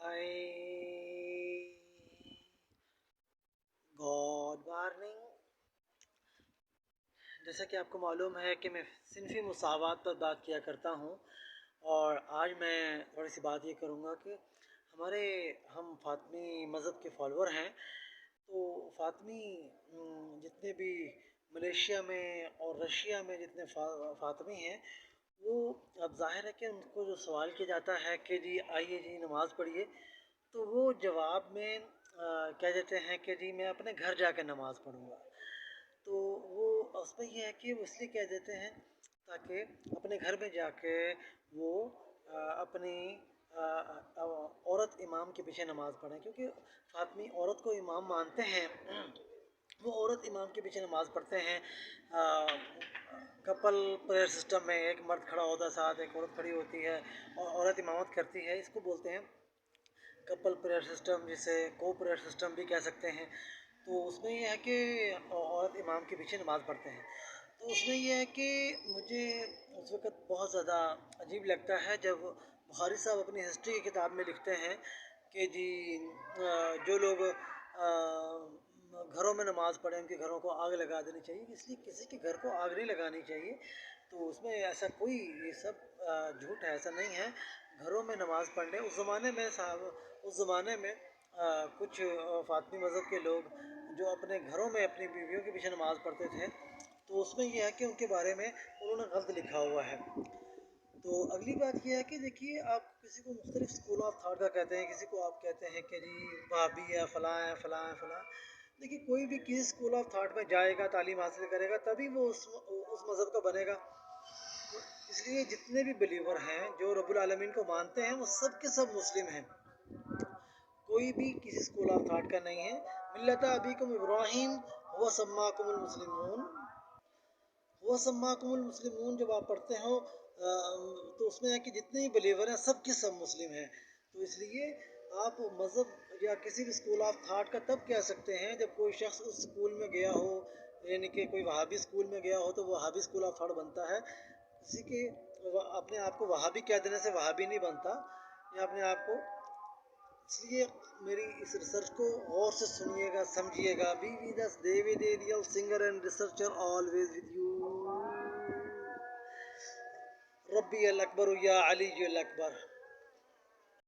I good morning. जैसा कि आपको मालूम है कि मैं सिनफी मुसावात पर बात किया करता हूँ, और आज मैं थोड़ी सी बात ये करूँगा कि हम फ़ातिमी मज़हब के फॉलोअर हैं। तो फ़ातिमी जितने भी मलेशिया में और रशिया में जितने फ़ातिमी हैं, वो अब ज़ाहिर है कि उनको जो सवाल किया जाता है कि जी आइए जी नमाज़ पढ़िए, तो वो जवाब में कह देते हैं कि जी मैं अपने घर जाकर नमाज़ पढ़ूँगा। तो वो उसमें ये है कि वो इसलिए कह देते हैं ताकि अपने घर में जाके वो अपनी औरत इमाम के पीछे नमाज़ पढ़ें, क्योंकि फ़ातिमी औरत को इमाम मानते हैं। वो औरत इमाम के पीछे नमाज़ पढ़ते हैं। कपल प्रेयर सिस्टम में एक मर्द खड़ा होता है, साथ एक औरत खड़ी होती है और औरत इमामत करती है। इसको बोलते हैं कपल प्रेयर सिस्टम, जिसे को प्रेयर सिस्टम भी कह सकते हैं। तो उसमें यह है कि औरत इमाम के पीछे नमाज़ पढ़ते हैं। तो उसमें यह है कि मुझे उस वक़्त बहुत ज़्यादा अजीब लगता है जब बुखारी साहब अपनी हिस्ट्री की किताब में लिखते हैं कि जी जो लोग घरों में नमाज़ पढ़ें उनके घरों को आग लगा देनी चाहिए। इसलिए किसी के घर को आग नहीं लगानी चाहिए। तो उसमें ऐसा कोई ये सब झूठ है, ऐसा नहीं है। घरों में नमाज़ पढ़ने उस ज़माने में उस ज़माने में कुछ फ़ातिमी मज़हब के लोग जो अपने घरों में अपनी बीवियों के पीछे नमाज़ पढ़ते थे, तो उसमें यह है कि उनके बारे में उन्होंने गलत लिखा हुआ है। तो अगली बात यह है कि देखिए, आप किसी को मुख्तलिफ स्कूल ऑफ थाट का कहते हैं, किसी को आप कहते हैं कि जी वहाबी है, फ़लाँ है, फ़लाँ है, फ़लाँ। देखिए, कोई भी किसी स्कूल ऑफ थाट में जाएगा, तालीम हासिल करेगा, तभी वो उस मज़हब का बनेगा। इसलिए जितने भी बिलीवर हैं जो रब्बुल आलमीन को मानते हैं, वो सब के सब मुस्लिम हैं। कोई भी किसी स्कूल ऑफ थाट का नहीं है। मिल्लता अबीकुम इब्राहीम हुवा सम्माकुमुल मुस्लिमून, हुवा सम्माकुमुल मुस्लिमून जब आप पढ़ते हो तो उसमें है कि जितने भी बिलीवर हैं सब के सब मुस्लिम हैं। तो इसलिए आप मज़हब या किसी भी स्कूल ऑफ थाट का तब कह सकते हैं जब कोई शख्स उस स्कूल में गया हो, यानी कि कोई वहाबी स्कूल में गया हो तो वो वहाबी स्कूल ऑफ थाट बनता है। किसी के अपने आप को वहाबी कह देने से वहाबी नहीं बनता, या अपने आप को। इसलिए मेरी इस रिसर्च को गौर से सुनिएगा, समझिएगा। Be with us David Ariel, singer and researcher, always with you. रब्बी अल अकबर या अली अल अकबर।